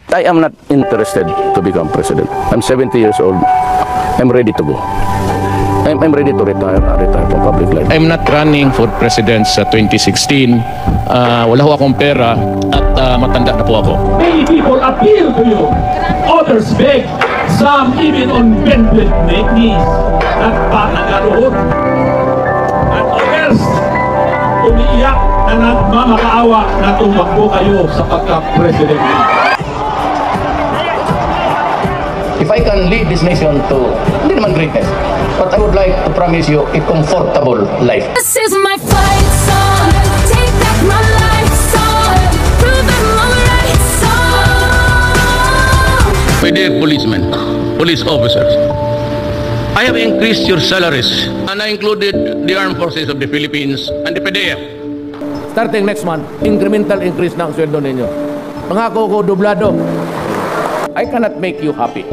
I am not interested to become president. I'm 70 years old. I'm ready to go. I'm ready to retire from public life. I'm not running for president sa 2016. Wala ho akong pera at matanda na po ako. Many people appeal to you. Others beg. Some even on bended knees. Nagpanagaroon. At others, umiiyak na nagmamakaawa na tumakbo kayo sa pagka-president. If I can lead this nation to, hindi naman greatness, but I would like to promise you a comfortable life. This is my fight song. Take back my life song. Prove I'm alright song. My dear policemen, police officers, I have increased your salaries and I included the Armed Forces of the Philippines and the PDEA. Starting next month, incremental increase na ang sweldo ninyo. Pangako ko, dublado. I cannot make you happy.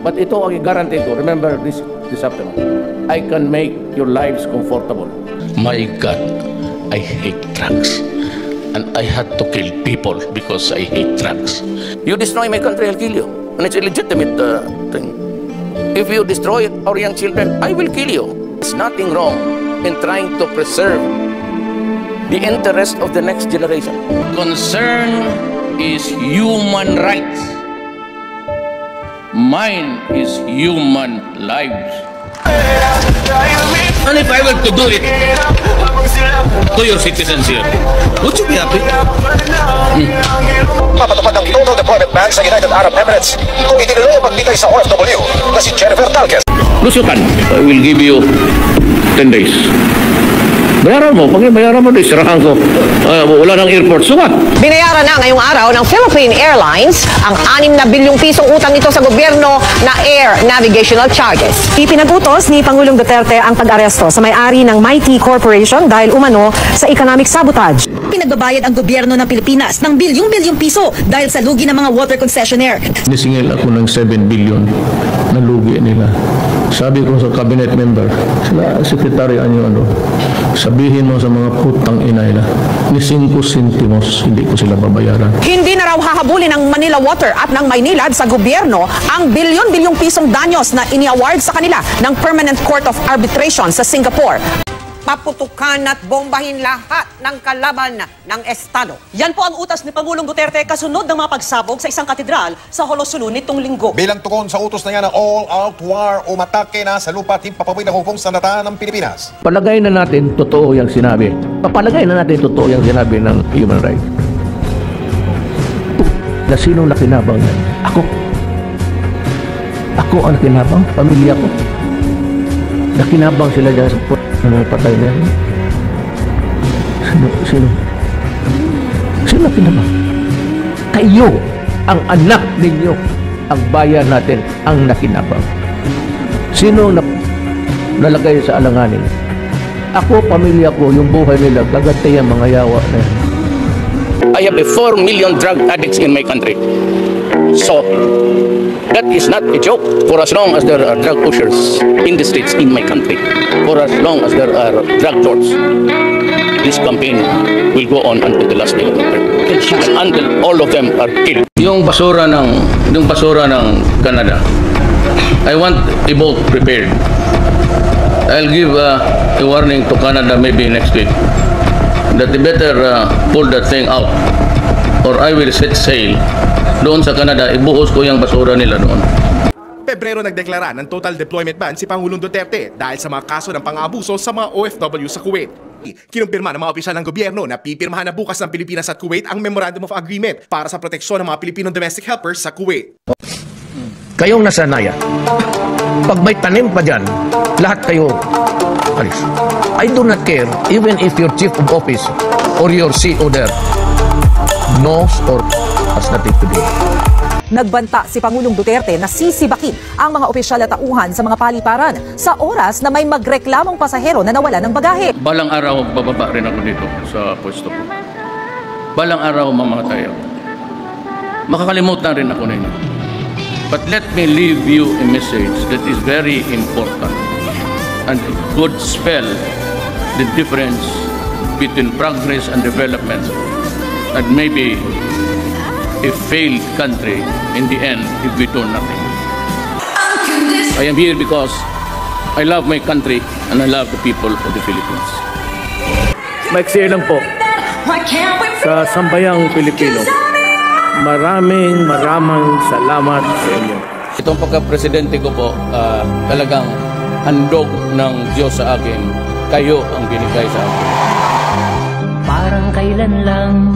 But ito ang i-guarantee ko. Remember this afternoon. I can make your lives comfortable. My God, I hate drugs. And I had to kill people because I hate drugs. You destroy my country, I'll kill you. And it's a legitimate thing. If you destroy our young children, I will kill you. There's nothing wrong in trying to preserve the interest of the next generation. Concern is human rights. Mine is human lives. And if I were to do it to your citizens here, would you be happy? Papatupad ng total deployment ban sa United Arab Emirates kung itinuloy ang magbitay sa OFW na si Jennifer Talques. Lusukan, I will give you 10 days. Bayaran mo. Pag bayaran mo, sirahan ko. Wala ng airport. Sukat. Binayaran na ngayong araw ng Philippine Airlines ang 6 na bilyong pisong utang nito sa gobyerno na air navigational charges. Ipinagutos ni Pangulong Duterte ang pag-aresto sa may-ari ng Mighty Corporation dahil umano sa economic sabotage. Pinagbabayad ang gobyerno ng Pilipinas ng bilyong-bilyong piso dahil sa lugi ng mga water concessionaire. Nisingil ako ng 7 billion na lugi nila. Sabi ko sa cabinet member, sila sekretary sabihin mo sa mga putang ina nila, ni 5 centimos, hindi ko sila babayaran. Hindi na raw hahabulin ng Manila Water at ng Maynilad sa gobyerno ang bilyon-bilyong pisong danyos na ini-award sa kanila ng Permanent Court of Arbitration sa Singapore. Paputukan at bombahin lahat ng kalaban ng Estado. Yan po ang utas ni Pangulong Duterte kasunod ng mga pagsabog sa isang katedral sa Holosulu nitong linggo. Bilang tugon sa utos na yan ng all-out war o matake na sa lupa at himpapawid ng hukong sandataan ng Pilipinas. Palagay na natin totoo yung sinabi. Papalagay na natin totoo yung sinabi ng human rights. Na sino nakinabang yan? Ako. Ako ang nakinabang. Pamilya ko. Nakinabang sila dyan sa mga patay na yan. Sino nakinabang? Kayo, ang anak ninyo, ang bayan natin, ang nakinabang. Sino nalagay sa alanganin? Ako, pamilya ko, yung buhay nila, gagantay ang mga yawa na yan. I have 4 million drug addicts in my country. So, that is not a joke. For as long as there are drug pushers in the streets in my country, for as long as there are drug lords, this campaign will go on until the last day of the year. Until all of them are killed. Yung basura ng Canada, I want a boat prepared. I'll give a warning to Canada maybe next week that they better pull that thing out or I will set sail doon sa Canada, ibuhos ko yung basura nila doon. Pebrero nagdeklara ng total deployment ban si Pangulong Duterte dahil sa mga kaso ng pang-aabuso sa mga OFW sa Kuwait. Kinumpirma ng mga opisyal ng gobyerno na pipirmahan na bukas ng Pilipinas at Kuwait ang Memorandum of Agreement para sa proteksyon ng mga Pilipino domestic helpers sa Kuwait. Kayong nasanaya, pag may tanim pa dyan, lahat kayo alis. I do not care even if your chief of office or your CO there knows or has nothing to do. Nagbanta si Pangulong Duterte na sisibakin ang mga opisyal at tauhan sa mga paliparan sa oras na may magreklamong pasahero na nawala ng bagahe. Balang araw, bababa rin ako dito sa pwesto ko. Balang araw, mamamatay ako. Makakalimutan rin ako ninyo. But let me leave you a message that is very important and could spell the difference between progress and development and maybe a failed country in the end if we do nothing. I am here because I love my country and I love the people of the Philippines. Maiksi lang po sa sambayang Pilipino. Maraming salamat sa inyo. Itong pagka-presidente ko po, talagang handog ng Diyos sa akin. Kayo ang binigay sa akin. Parang kailan lang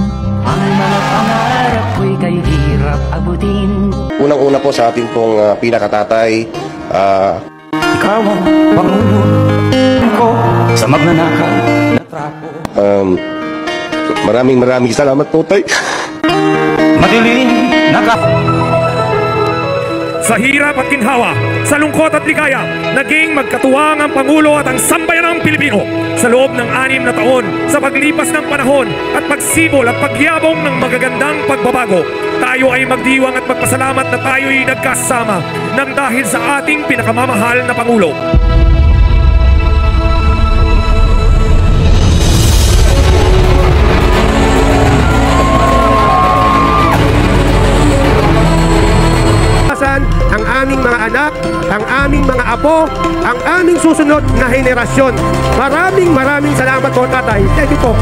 ang mga pangarap ko'y kay hirap abutin. Unang-una po sa ating pong pinakatatay, Ikaw ang pangulo ko sa magnanakaw na trapo. maraming salamat po, tay. Madilim Sa hirap at ginhawa, sa lungkot at ligaya, naging magkatuwang ang Pangulo at ang sambayanang Pilipino sa loob ng 6 na taon sa paglipas ng panahon at pagsibol at pagyabong ng magagandang pagbabago. Tayo ay magdiwang at magpasalamat na tayo'y nagkasama nang dahil sa ating pinakamamahal na Pangulo. Ang aming mga anak, ang aming mga apo, ang aming susunod na henerasyon. Maraming salamat po, tatay. Thank you po.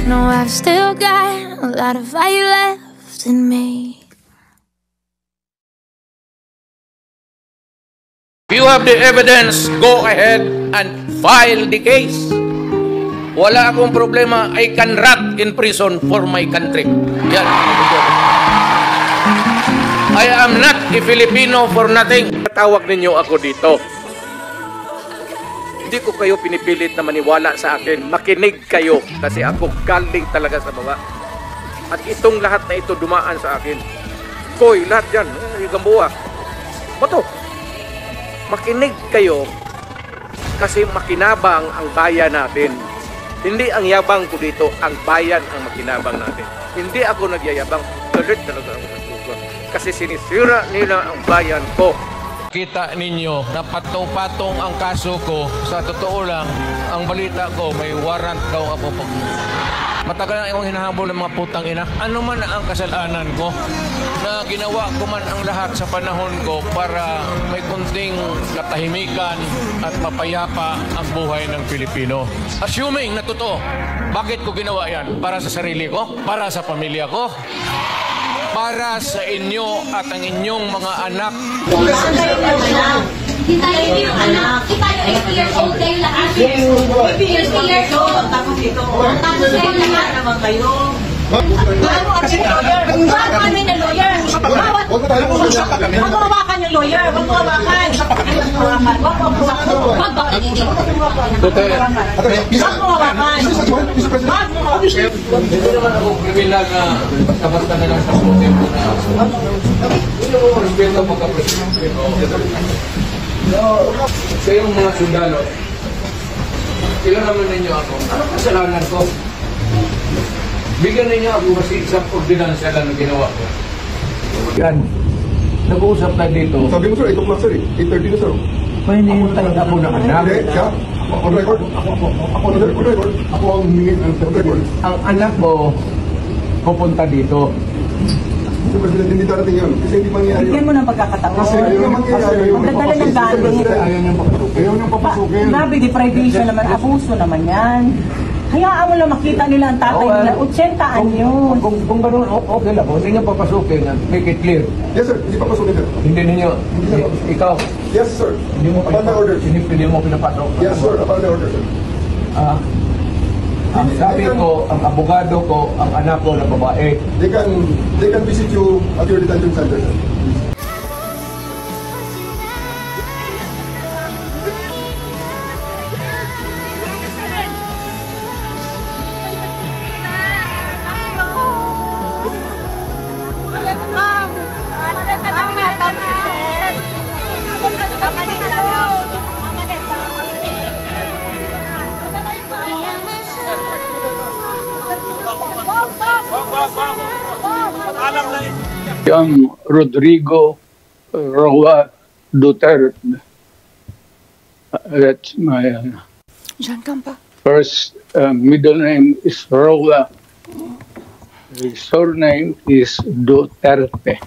No, I've still got a lot of fire left in me. If you have the evidence, go ahead and file the case. Wala akong problema. I can rot in prison for my country. Yan. I am not a Filipino for nothing. Tawag ninyo ako dito. Hindi ko kayo pinipilit na maniwala sa akin. Makinig kayo kasi ako galing talaga sa baba. At itong lahat na ito dumaan sa akin. Koy, lahat yan. Gambuha. Bato. Makinig kayo kasi makinabang ang bayan natin. Hindi ang yabang ko dito, ang bayan ang makinabang natin. Hindi ako nagyayabang, galit talaga ako nagtugon. Kasi sinisira nila ang bayan ko. Kita ninyo na patong-patong ang kaso ko. Sa totoo lang, ang balita ko may warrant daw ako pag... Matagal na akong hinahabol ng mga putang ina. Ano man ang kasalanan ko na ginawa ko man ang lahat sa panahon ko para may kunting katahimikan at mapayapa ang buhay ng Pilipino. Assuming na totoo, bakit ko ginawa yan? Para sa sarili ko? Para sa pamilya ko? Para sa inyo at ang inyong mga anak? Hindi tayo yung anak. Hindi tayo 80 years old kayo lahat. 80 years old. Tapos kayo lahat. Naman kayo. Kasi lawyer. Huwag kami ng lawyer. Huwag mawakan yung lawyer. Huwag mawakan. Huwag bakit hindi? Huwag mawakan. Hindi naman ako kriminal na basta na lang sa putin ko na. Hindi mo respeto pagka-presidente ko. Sa yung mga sundalo, ilan naman ninyo ako? Anong kasalanan ko? Bigyan ninyo ako kasi isang ordinansya lang na ginawa ko. Yan. Nag-uusap na dito. Sabi mo sir, 8 o'clock sir eh. 8:30 na sir. Pwede yung tayo ako ng anak. Hindi, siya. On record. Ako on record. Ako ang humingi ng record. Ang anak mo, pupunta dito. Mr. President, hindi darating yun. Kasi hindi mangyayari yun. Bigyan mo ng pagkakataon. Kasi ayaw mangyayari yun. Magdadala ng galing. Ayaw niyang papasukin. Ayaw niyang papasukin. Grabe, deprivation naman. Abuso naman yan. Hayaan mo lang makita nila ang tatay nila. 80 anyos. Kung gano'n, okay lang. Kung hindi niyo papasukin, make it clear. Yes sir, hindi papasukin sir. Hindi ninyo. Ikaw. Yes sir. Hindi mo upon my order. Hindi mo pinapasok. Yes sir, upon my order sir. Ang sabi ko, ang abogado ko, ang anak ko na babae. They can visit you at your detention center sir. Young Rodrigo Roa Duterte. That's my... Diyan ka pa. first middle name is Roa. His surname is Duterte.